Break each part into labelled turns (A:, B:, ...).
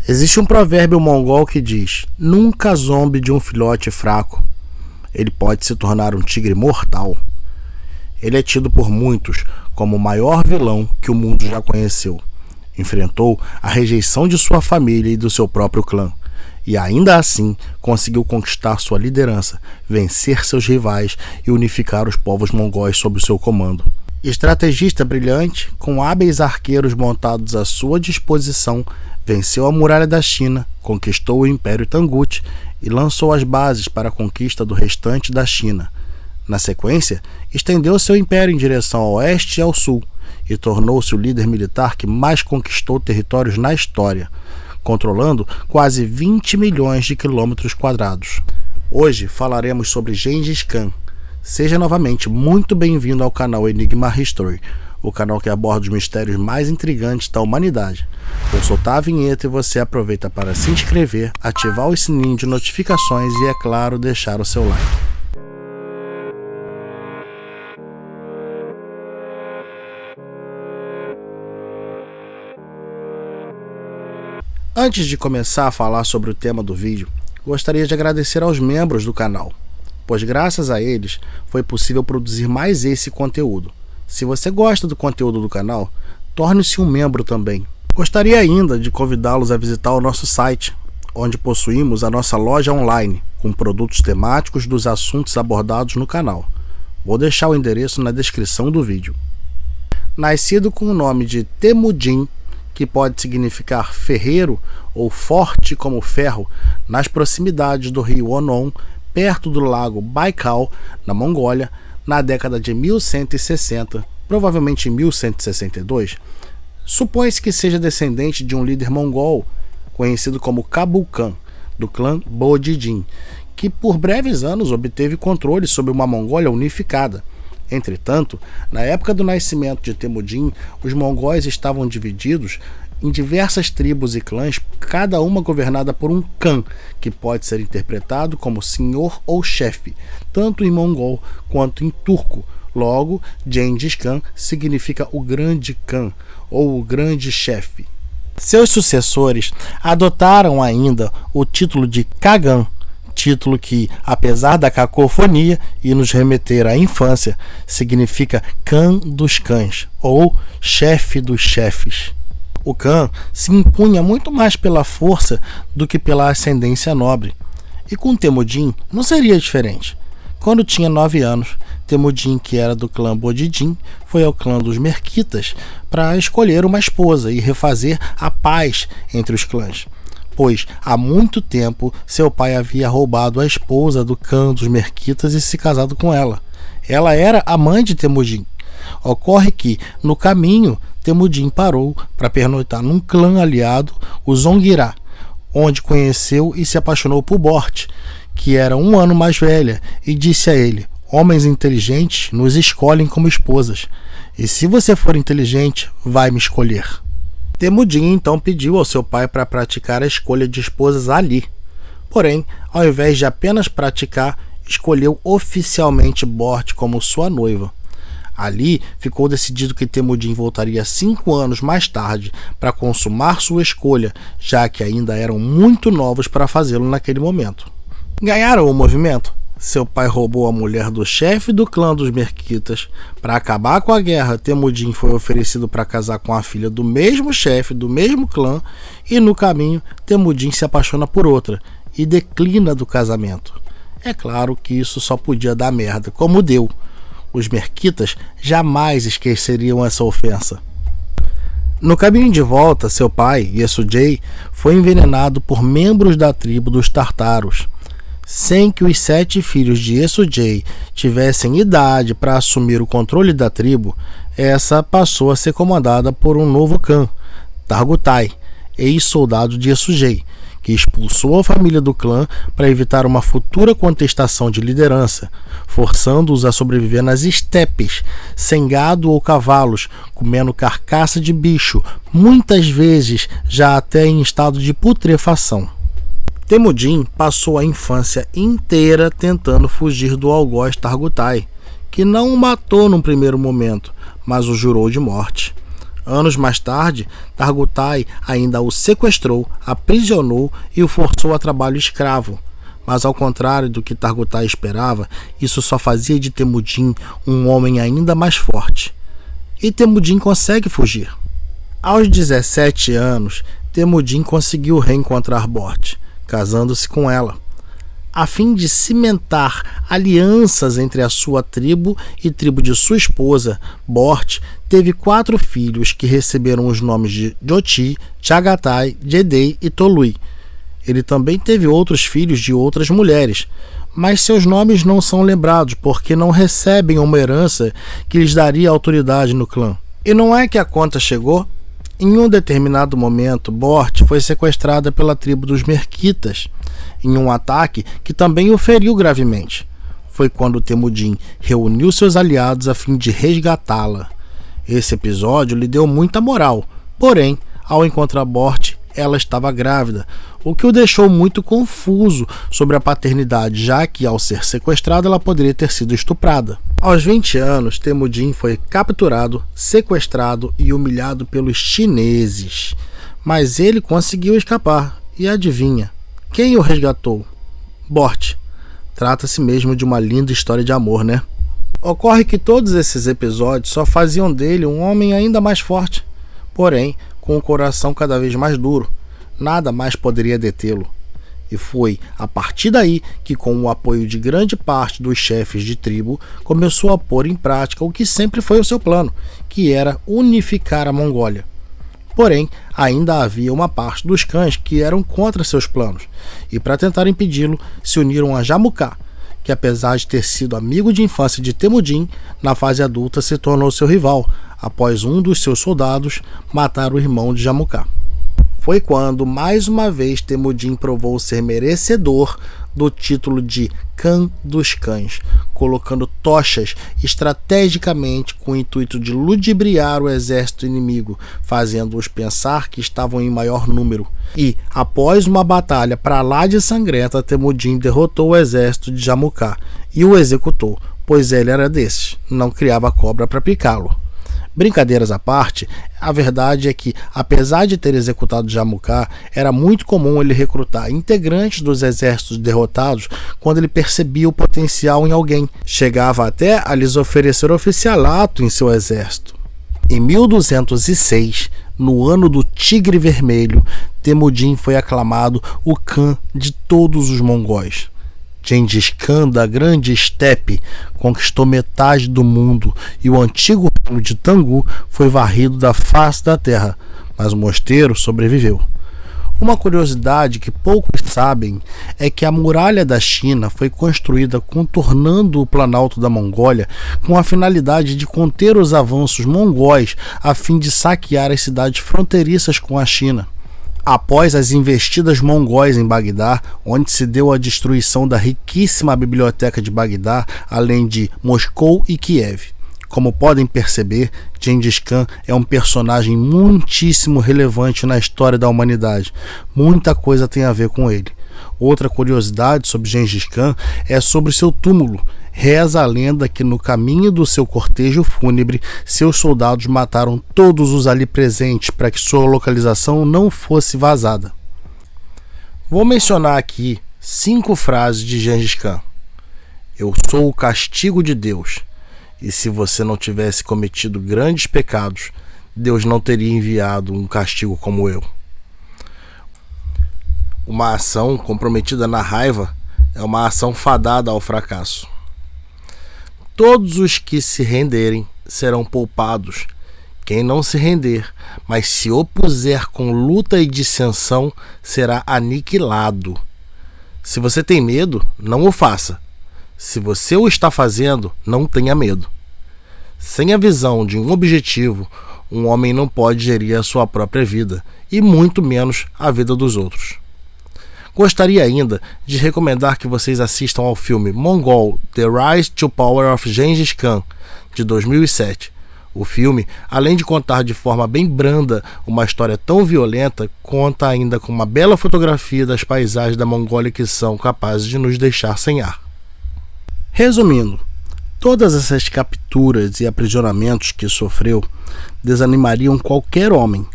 A: Existe um provérbio mongol que diz: nunca zombe de um filhote fraco. Ele pode se tornar um tigre mortal. Ele é tido por muitos como o maior vilão que o mundo já conheceu. Enfrentou a rejeição de sua família e do seu próprio clã. E ainda assim conseguiu conquistar sua liderança, vencer seus rivais e unificar os povos mongóis sob o seu comando. Estrategista brilhante, com hábeis arqueiros montados à sua disposição, venceu a muralha da China, conquistou o Império Tangut e lançou as bases para a conquista do restante da China. Na sequência, estendeu seu império em direção ao oeste e ao sul e tornou-se o líder militar que mais conquistou territórios na história, controlando quase 20 milhões de quilômetros quadrados. Hoje falaremos sobre Gengis Khan. Seja novamente muito bem-vindo ao canal Enigma History, o canal que aborda os mistérios mais intrigantes da humanidade. Vou soltar a vinheta e você aproveita para se inscrever, ativar o sininho de notificações e, é claro, deixar o seu like. Antes de começar a falar sobre o tema do vídeo, gostaria de agradecer aos membros do canal, pois graças a eles foi possível produzir mais esse conteúdo. Se você gosta do conteúdo do canal, torne-se um membro também. Gostaria ainda de convidá-los a visitar o nosso site, onde possuímos a nossa loja online, com produtos temáticos dos assuntos abordados no canal. Vou deixar o endereço na descrição do vídeo. Nascido com o nome de Temujin, que pode significar ferreiro ou forte como ferro, nas proximidades do rio Onon, perto do lago Baikal, na Mongólia, na década de 1160, provavelmente em 1162, supõe-se que seja descendente de um líder mongol, conhecido como Kabu Khan, do clã Bodijin, que por breves anos obteve controle sobre uma Mongólia unificada. Entretanto, na época do nascimento de Temujin, os mongóis estavam divididos em diversas tribos e clãs, cada uma governada por um Khan, que pode ser interpretado como senhor ou chefe, tanto em mongol quanto em turco. Logo, Gengis Khan significa o grande Khan, ou o grande chefe. Seus sucessores adotaram ainda o título de Khagan, título que, apesar da cacofonia e nos remeter à infância, significa Khan dos cães, ou chefe dos chefes. O Khan se impunha muito mais pela força do que pela ascendência nobre. E com Temujin não seria diferente. Quando tinha 9 anos, Temujin, que era do clã Bodijin, foi ao clã dos Merquitas para escolher uma esposa e refazer a paz entre os clãs, pois há muito tempo seu pai havia roubado a esposa do Khan dos Merquitas e se casado com ela. Ela era a mãe de Temujin. Ocorre que, no caminho, Temujin parou para pernoitar num clã aliado, o Zongirá, onde conheceu e se apaixonou por Bort, que era 1 ano mais velha, e disse a ele: homens inteligentes nos escolhem como esposas, e se você for inteligente, vai me escolher. Temujin então pediu ao seu pai para praticar a escolha de esposas ali. Porém, ao invés de apenas praticar, escolheu oficialmente Bort como sua noiva. Ali ficou decidido que Temujin voltaria 5 anos mais tarde para consumar sua escolha, já que ainda eram muito novos para fazê-lo naquele momento. Ganharam o movimento? Seu pai roubou a mulher do chefe do clã dos Merquitas. Para acabar com a guerra, Temujin foi oferecido para casar com a filha do mesmo chefe do mesmo clã, e no caminho, Temujin se apaixona por outra e declina do casamento. É claro que isso só podia dar merda, como deu. Os Merquitas jamais esqueceriam essa ofensa. No caminho de volta, seu pai, Yesujay, foi envenenado por membros da tribo dos Tartaros. Sem que os 7 filhos de Yesujay tivessem idade para assumir o controle da tribo, essa passou a ser comandada por um novo Khan, Targutai, ex-soldado de Yesujay, que expulsou a família do clã para evitar uma futura contestação de liderança, forçando-os a sobreviver nas estepes, sem gado ou cavalos, comendo carcaça de bicho, muitas vezes já até em estado de putrefação. Temujin passou a infância inteira tentando fugir do algoz Targutai, que não o matou num primeiro momento, mas o jurou de morte. Anos mais tarde, Targutai ainda o sequestrou, aprisionou e o forçou a trabalho escravo. Mas ao contrário do que Targutai esperava, isso só fazia de Temujin um homem ainda mais forte. E Temujin consegue fugir. Aos 17 anos, Temujin conseguiu reencontrar Bort, casando-se com ela, a fim de cimentar alianças entre a sua tribo e tribo de sua esposa. Bort teve 4 filhos que receberam os nomes de Joti, Chagatai, Jedei e Tolui. Ele também teve outros filhos de outras mulheres, mas seus nomes não são lembrados porque não recebem uma herança que lhes daria autoridade no clã. E não é que a conta chegou? Em um determinado momento, Bort foi sequestrada pela tribo dos Merquitas, em um ataque que também o feriu gravemente. Foi quando Temujin reuniu seus aliados a fim de resgatá-la. Esse episódio lhe deu muita moral, porém, ao encontrar Bort, ela estava grávida, o que o deixou muito confuso sobre a paternidade, já que, ao ser sequestrada, ela poderia ter sido estuprada. Aos 20 anos, Temujin foi capturado, sequestrado e humilhado pelos chineses. Mas ele conseguiu escapar, e adivinha? Quem o resgatou? Bort. Trata-se mesmo de uma linda história de amor, né? Ocorre que todos esses episódios só faziam dele um homem ainda mais forte, porém, com o coração cada vez mais duro. Nada mais poderia detê-lo. E foi a partir daí que, com o apoio de grande parte dos chefes de tribo, começou a pôr em prática o que sempre foi o seu plano, que era unificar a Mongólia. Porém, ainda havia uma parte dos clãs que eram contra seus planos, e para tentar impedi-lo, se uniram a Jamukha, que apesar de ter sido amigo de infância de Temujin, na fase adulta se tornou seu rival, após um dos seus soldados matar o irmão de Jamukha. Foi quando, mais uma vez, Temujin provou ser merecedor do título de Khan dos Cães, colocando tochas estrategicamente com o intuito de ludibriar o exército inimigo, fazendo-os pensar que estavam em maior número. E, após uma batalha para lá de sangrenta, Temujin derrotou o exército de Jamukha e o executou, pois ele era desses, não criava cobra para picá-lo. Brincadeiras à parte, a verdade é que, apesar de ter executado Jamukha, era muito comum ele recrutar integrantes dos exércitos derrotados quando ele percebia o potencial em alguém. Chegava até a lhes oferecer oficialato em seu exército. Em 1206, no ano do Tigre Vermelho, Temujin foi aclamado o Khan de todos os mongóis. Gengis Khan da Grande Estepe conquistou metade do mundo e o antigo reino de Tangu foi varrido da face da terra, mas o mosteiro sobreviveu. Uma curiosidade que poucos sabem é que a muralha da China foi construída contornando o planalto da Mongólia com a finalidade de conter os avanços mongóis a fim de saquear as cidades fronteiriças com a China. Após as investidas mongóis em Bagdá, onde se deu a destruição da riquíssima biblioteca de Bagdá, além de Moscou e Kiev. Como podem perceber, Gengis Khan é um personagem muitíssimo relevante na história da humanidade. Muita coisa tem a ver com ele. Outra curiosidade sobre Gengis Khan é sobre seu túmulo. Reza a lenda que no caminho do seu cortejo fúnebre, seus soldados mataram todos os ali presentes para que sua localização não fosse vazada. Vou mencionar aqui 5 frases de Gengis Khan. Eu sou o castigo de Deus, e se você não tivesse cometido grandes pecados, Deus não teria enviado um castigo como eu. Uma ação comprometida na raiva é uma ação fadada ao fracasso. Todos os que se renderem serão poupados. Quem não se render, mas se opuser com luta e dissensão, será aniquilado. Se você tem medo, não o faça. Se você o está fazendo, não tenha medo. Sem a visão de um objetivo, um homem não pode gerir a sua própria vida, e muito menos a vida dos outros. Gostaria ainda de recomendar que vocês assistam ao filme Mongol: The Rise to Power of Gengis Khan, de 2007. O filme, além de contar de forma bem branda uma história tão violenta, conta ainda com uma bela fotografia das paisagens da Mongólia que são capazes de nos deixar sem ar. Resumindo, Todas essas capturas e aprisionamentos que sofreu desanimariam qualquer homem,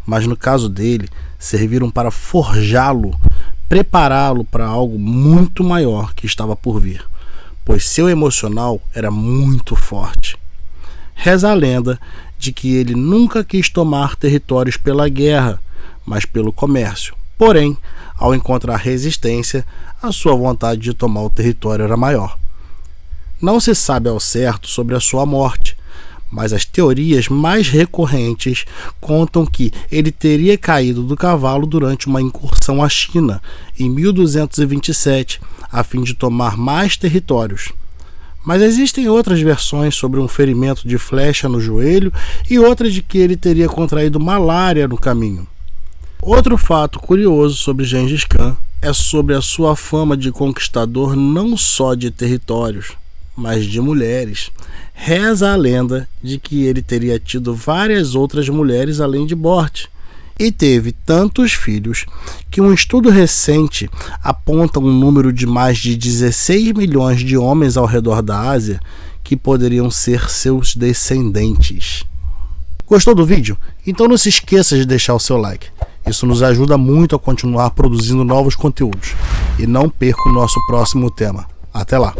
A: mas no caso dele, serviram para forjá-lo, prepará-lo para algo muito maior que estava por vir, pois seu emocional era muito forte. Reza a lenda de que ele nunca quis tomar territórios pela guerra, mas pelo comércio. Porém, ao encontrar resistência, a sua vontade de tomar o território era maior. Não se sabe ao certo sobre a sua morte, mas as teorias mais recorrentes contam que ele teria caído do cavalo durante uma incursão à China em 1227, a fim de tomar mais territórios. Mas existem outras versões sobre um ferimento de flecha no joelho e outras de que ele teria contraído malária no caminho. Outro fato curioso sobre Gengis Khan é sobre a sua fama de conquistador não só de territórios, mas de mulheres. Reza a lenda de que ele teria tido várias outras mulheres além de Bort, e teve tantos filhos que um estudo recente aponta um número de mais de 16 milhões de homens ao redor da Ásia que poderiam ser seus descendentes. Gostou do vídeo? Então não se esqueça de deixar o seu like. Isso nos ajuda muito a continuar produzindo novos conteúdos. E não perca o nosso próximo tema. Até lá!